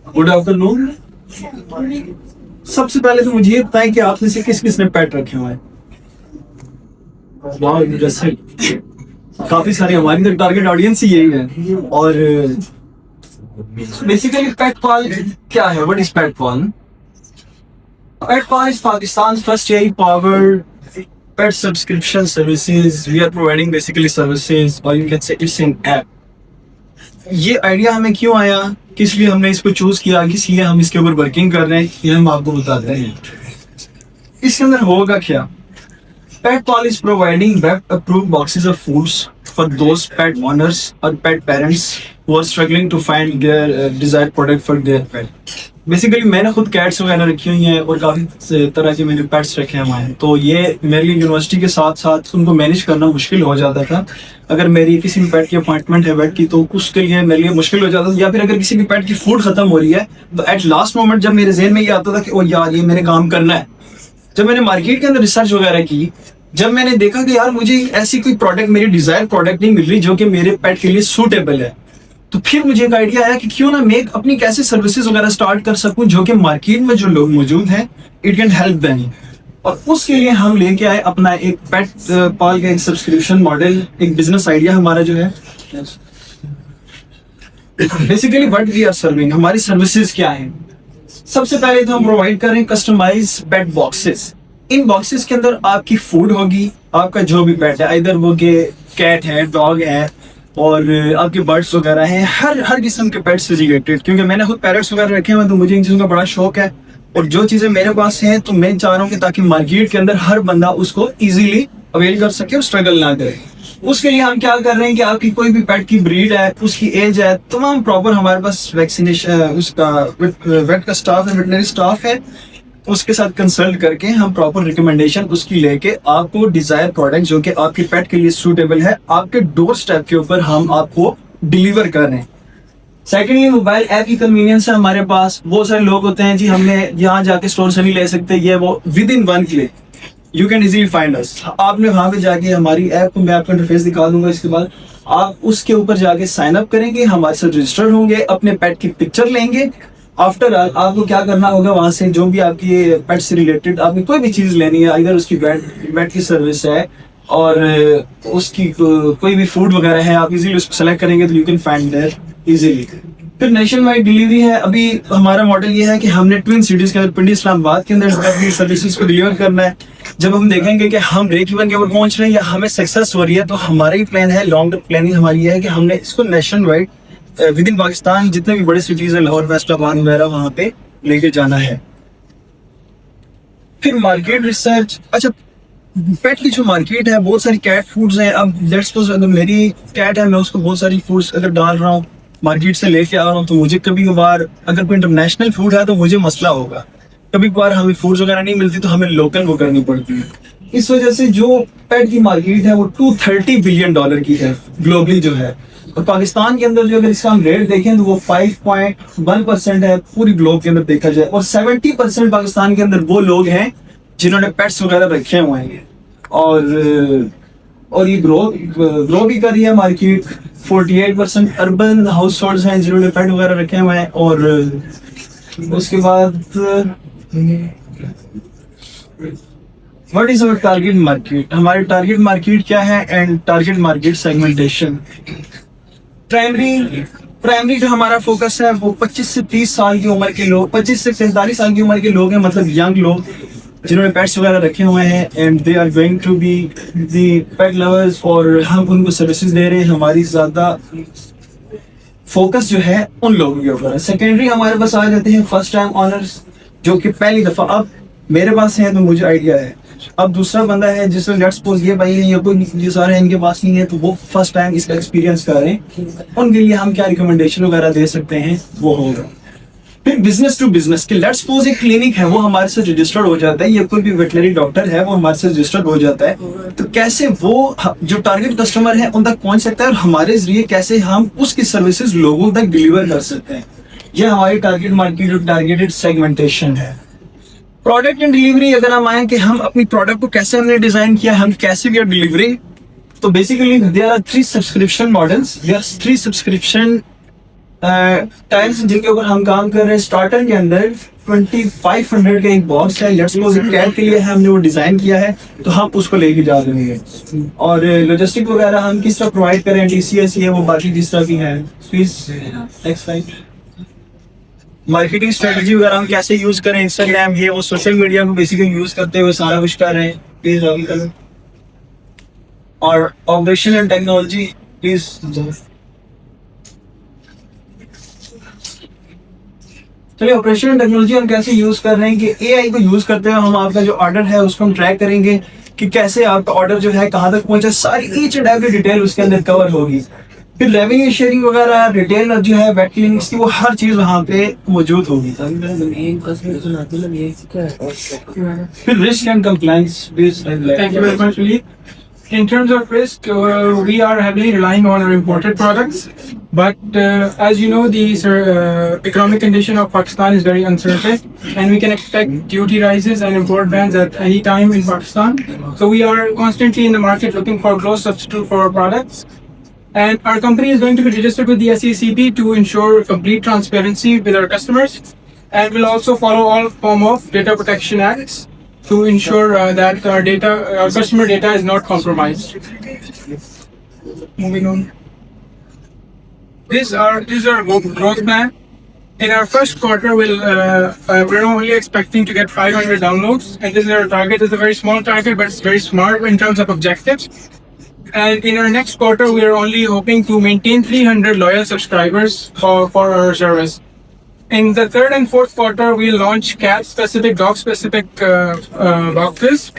Good afternoon. सबसे पहले तो मुझे ये बताएं कि आप में से किस किसने पेट रखे हुए हैं? वाह, इंटरेस्टिंग। काफी सारी हमारी तो टारगेट ऑडियंस ही यही है। और बेसिकली पेट पाल क्या है? What is pet Pal? Pet Pal is Pakistan first AI powered pet subscription services. We are providing basically services, or you can say it's an app. ये आइडिया हमें क्यों आया, किस लिए हमने इसको चूज किया, किस लिए हम इसके ऊपर वर्किंग कर रहे हैं, ये हम आपको बताते हैं। इसके अंदर होगा क्या? Pet Pal is providing web-approved boxes of foods for those pet owners or pet parents who are struggling to find their desired product for their pet. Basically मैंने खुद कैट्स वगैरह रखी हुई हैं और काफ़ी तरह के मैंने पेट्स रखे हुए हैं, तो ये मेरे लिए यूनिवर्सिटी के साथ साथ उनको मैनेज करना मुश्किल हो जाता था। अगर मेरी किसी भी पेट की अपॉइंटमेंट है पेट की, तो उसके लिए मेरे लिए मुश्किल हो जाता था। या फिर अगर किसी भी पेट की फूड खत्म हो रही है तो एट लास्ट मोमेंट जब मेरे जहन में ये आता था कि ओ यार ये मेरे काम करना है। जब मैंने मार्केट के अंदर रिसर्च वगैरह की, जब मैंने देखा कि यार मुझे ऐसी कोई प्रोडक्ट, मेरी डिजायर प्रोडक्ट नहीं मिल रही जो कि मेरे पेट के लिए सूटेबल है, तो फिर मुझे एक आइडिया आया कि क्यों ना मैं अपनी कैसे सर्विसेज वगैरह स्टार्ट कर सकूं जो कि मार्केट में जो लोग मौजूद हैं इट कैन हेल्प देम। और उसके लिए हम लेके आए अपना एक पेट पाल का एक सब्सक्रिप्शन मॉडल, एक बिजनेस आइडिया हमारा जो है। Basically what we are serving, हमारी सर्विसेज क्या है? सबसे पहले तो हम प्रोवाइड कर रहे हैं कस्टमाइज पेट बॉक्सेस। इन बॉक्सेस के अंदर आपकी फूड होगी, आपका जो भी पेट है, इधर वो कैट है, डॉग है और आपके बर्ड्स वगैरह हैं, हर किस्म के पेट्स से रिलेटेड। क्योंकि मैंने खुद पैरट्स वगैरह रखे हुए हैं तो मुझे इन चीज़ों का बड़ा शौक है। और जो चीज़ें मेरे पास हैं तो मैं चाह रहा हूँ कि ताकि मार्केट के अंदर हर बंदा उसको इजीली अवेल कर सके और स्ट्रगल ना करे। उसके लिए हम क्या कर रहे हैं कि आपकी कोई भी पेट की ब्रीड है, उसकी एज है, तमाम प्रॉपर हमारे पास वैक्सीनेशन, उसका वेट का स्टाफ है, वेटनरी स्टाफ है, उसके साथ कंसल्ट करके हम प्रॉपर रिकमेंडेशन उसकी लेके आपको डिजायर प्रोडक्ट जो कि आपके पेट के लिए सूटेबल है आपके डोर स्टेप के ऊपर हम आपको डिलीवर कर रहे हैं। सेकेंडली, मोबाइल ऐप की कन्वीनियंस है हमारे पास। बहुत सारे लोग होते हैं जी हमने यहाँ जाके स्टोर से नहीं ले सकते, ये वो, with in 1 click you can easily find us. आपने वहाँ पे जाके हमारी ऐप को, मैं आपको इंटरफेस दिखा दूंगा, इसके बाद आप उसके ऊपर जाके साइन अप करेंगे, हमारे साथ रजिस्टर होंगे, अपने पेट की पिक्चर लेंगे। आफ्टर आपको क्या करना होगा, वहां से जो भी आपकी पेट से रिलेटेड आपने कोई भी चीज लेनी है, इधर उसकी वेट की सर्विस है और उसकी कोई भी फूड वगैरह है, आप इजीली उसको सेलेक्ट करेंगे तो you can find there easily. फिर नेशन वाइड डिलीवरी है। अभी हमारा मॉडल ये है कि हमने ट्विन सिटीज के अंदर, पिंडी इस्लामाबाद के अंदर अपनी सर्विसेज को डिलीवर करना है। जब हम देखेंगे कि हम ब्रेक इवन के ऊपर पहुंच रहे हैं या हमें सक्सेस हो रही है, तो हमारा ही प्लान है, लॉन्ग टर्म प्लानिंग हमारी है कि हमने इसको nation wide with in Pakistan जितने भी बड़े सिटीज हैं, लाहौर, फैसलाबाद वगैरह, वहाँ पे लेके जाना है। फिर मार्केट रिसर्च। अच्छा, पेट की जो मार्केट है, बहुत सारी कैट फूड्स हैं। अब लेट्स सपोज अगर मेरी कैट है, मैं उसको बहुत सारी फूड्स अगर डाल रहा हूँ, मार्केट से लेके आ रहा हूँ, तो मुझे कभी कभार अगर कोई इंटरनेशनल फूड है तो मुझे मसला होगा। कभी कभार हमें फूड्स वगैरह नहीं मिलती तो हमें लोकल वो करनी पड़ती है। इस वजह से जो पेट की मार्केट है वो $230 बिलियन की है ग्लोबली जो है। और पाकिस्तान के अंदर जो अगर इसका हम रेट देखें तो वो 5.1% है पूरी ग्लोब के अंदर देखा जाए। और 70% पाकिस्तान के अंदर वो लोग हैं जिन्होंने पेट्स वगैरह रखे हुए हैं। और ये ग्रो भी कर रही है मार्केट। 48% अर्बन हाउस होल्ड्स हैं जिन्होंने पेट वगैरह रखे हुए हैं। और उसके बाद what is our target market? हमारी टारगेट मार्केट क्या है and target market segmentation. Primary जो हमारा फोकस है वो 25 से 30 साल की उम्र के लोग, 25 से 45 साल की उम्र के लोग हैं, मतलब यंग लोग जिन्होंने पेट्स वगैरह रखे हुए हैं and they are going to be the pet lovers. और हम उनको सर्विसेज दे रहे हैं। हमारी ज्यादा फोकस जो है उन लोगों के ऊपर है। सेकेंडरी हमारे पास आ जाते हैं फर्स्ट टाइम ऑनर्स जो कि पहली दफा अब मेरे पास है तो मुझे आइडिया है। अब दूसरा बंदा है जिसने लेट्स सपोज ये भाई ये कोई जो सारे इनके पास नहीं है तो वो फर्स्ट टाइम इसका एक्सपीरियंस कर रहे हैं, उनके लिए हम क्या रिकमेंडेशन वगैरह दे सकते हैं वो होगा। फिर बिजनेस टू बिजनेस के लेट्स सपोज एक क्लिनिक है वो हमारे से रजिस्टर्ड हो जाता है, या कोई भी वेटनरी डॉक्टर है वो हमारे से रजिस्टर्ड हो जाता है, तो कैसे वो जो टारगेट कस्टमर है उन तक पहुंच सकता है और हमारे जरिए कैसे हम उसकी सर्विसेज लोगों तक डिलीवर कर सकते हैं। यह हमारी टारगेट मार्केट और टारगेटेड सेगमेंटेशन है। प्रोडक्ट एंड डिलीवरी अगर हम आए कि हम अपनी प्रोडक्ट को कैसे हमने डिजाइन किया, हम कैसे वी आर डिलीवरिंग, तो basically there are 3 subscription models. There are 3 subscription tiles जिनके ऊपर हम काम कर रहे हैं, स्टार्टर के अंदर 2500 का एक बॉक्स है। लेट्स सपोज कैट के लिए हमने वो डिजाइन किया है, तो हम उसको लेके जा रहे हैं। और लॉजिस्टिक वगैरह हम किस तरह प्रोवाइड करें, टीसीएस ये वो बाकी जिस तरह की है। Please next slide. Marketing strategy वगैरह हम कैसे यूज करें, इंस्टाग्राम ये वो सोशल मीडिया को बेसिकली यूज करते हुए सारा कुछ कर रहे हैं। प्लीज आगे करें। और ऑपरेशन एंड टेक्नोलॉजी प्लीज। चलिए, ऑपरेशन एंड टेक्नोलॉजी हम कैसे यूज कर रहे हैं कि एआई को यूज करते हुए हम आपका जो ऑर्डर है उसको हम ट्रैक करेंगे कि कैसे आपका ऑर्डर जो है कहाँ तक पहुंचा, सारी ईच एंड एवरी डिटेल उसके अंदर कवर होगी। फिर रेवेन्यू शेयरिंग वगैरह, रिटेल जो है वेट क्लिनिक्स की, वो हर चीज वहाँ पे मौजूद होगी। फिर risk and compliance. Thank you very much, Lee. In terms of risk, we are heavily relying on our imported products. But as you know, the economic condition of Pakistan is very uncertain, and we can expect duty rises and import bans at any time in Pakistan. So we are constantly in the market looking for close substitute for our products. And our company is going to be registered with the SECP to ensure complete transparency with our customers, and will also follow all form of data protection acts to ensure that our customer data is not compromised. Moving on. This is our growth plan. In our first quarter, we're only expecting to get 500 downloads, and this is our target. It's a very small target, but it's very smart in terms of objectives. And in our next quarter, we are only hoping to maintain 300 loyal subscribers for our service. In the third and fourth quarter, we'll launch cat-specific, dog-specific boxes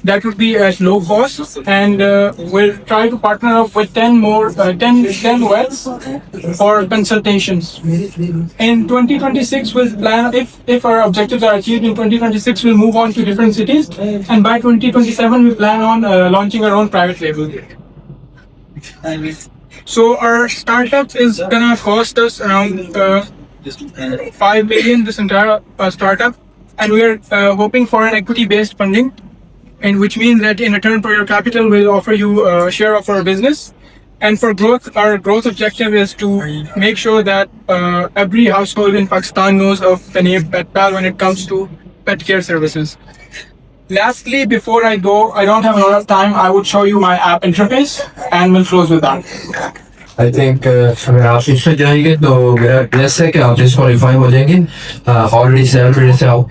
that would be at low cost, and we'll try to partner up with 10 vets for consultations. In 2026, we'll plan, if our objectives are achieved in 2026, we'll move on to different cities, and by 2027, we plan on launching our own private label. So our startup is gonna cost us around 5 million, this entire startup, and we are hoping for an equity-based funding, and which means that in return for your capital, we'll offer you a share of our business. And for growth, our growth objective is to make sure that every household in Pakistan knows of the name PetPal when it comes to pet care services. Lastly, before I go, I don't have a lot of time. I would show you my app interface, and we'll close with that. I think अगर आप इसमें जाएंगे तो मेरा guess है कि आप disqualify हो जाएंगे। ऑलरेडी सेलिब्रेट से आप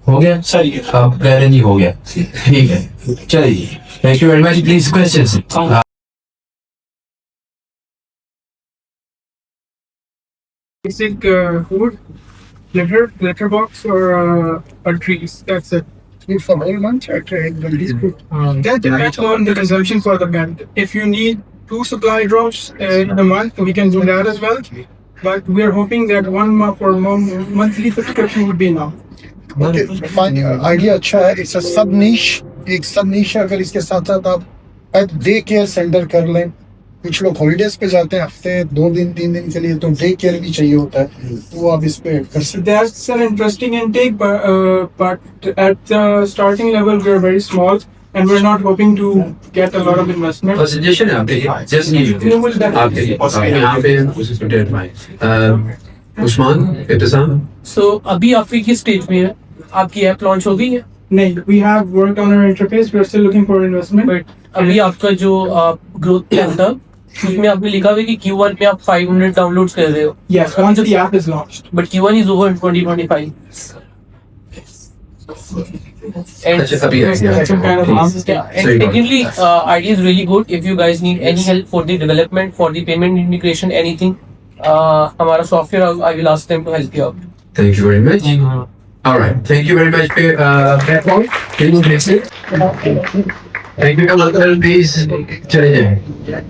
हो गया सही है। आप कह रहे नहीं हो गया। ठीक है, चलिए, thank you very much. Please questions. Basic food, litter box, or trees. That's it. Food for whole month or food? That depends on the consumption for the pet. If you need 2 supply drops in a month, we can do that as well. But we are hoping that monthly subscription would be enough. Okay, fine. Idea अच्छा है। It's a सब नीश, एक सब नीश है। अगर इसके साथ साथ आप पेट डे केयर सेंटर कर लें, कुछ लोग हॉलीडेज पे जाते हैं हफ्ते 2 दिन 3 दिन के लिए, तो डे केयर भी चाहिए होता है, तो वो आप इस पे कर सकते हैं। That's an interesting intake, but at the starting level, we are very small, and we're not hoping to get a lot of investment. Suggestion है आपके लिए, जस्ट नीड आपके लिए यहाँ पे उस्मान इब्तिसाम। सो अभी आपकी किस स्टेज में है? आपकी ऐप लॉन्च हो गई है? नहीं, we have worked on our interface. We are still looking for investment. But अभी आपका जो ग्रोथ प्लान था उसमें आपने लिखा हुआ है कि Q1 में आप 500 डाउनलोड्स कर रहे हो, Yes, once the app is launched. But Q1 is over in 2025 and अच्छा, अभी है। That's some kind of answer. and secondly idea is really good. If you guys need any help for the development, for the payment integration, anything, हमारा software, I will ask them to help you out. Thank you very much. All right. Thank you very much, Paul. Can you please sit? Thank you. Please, चले जाएं।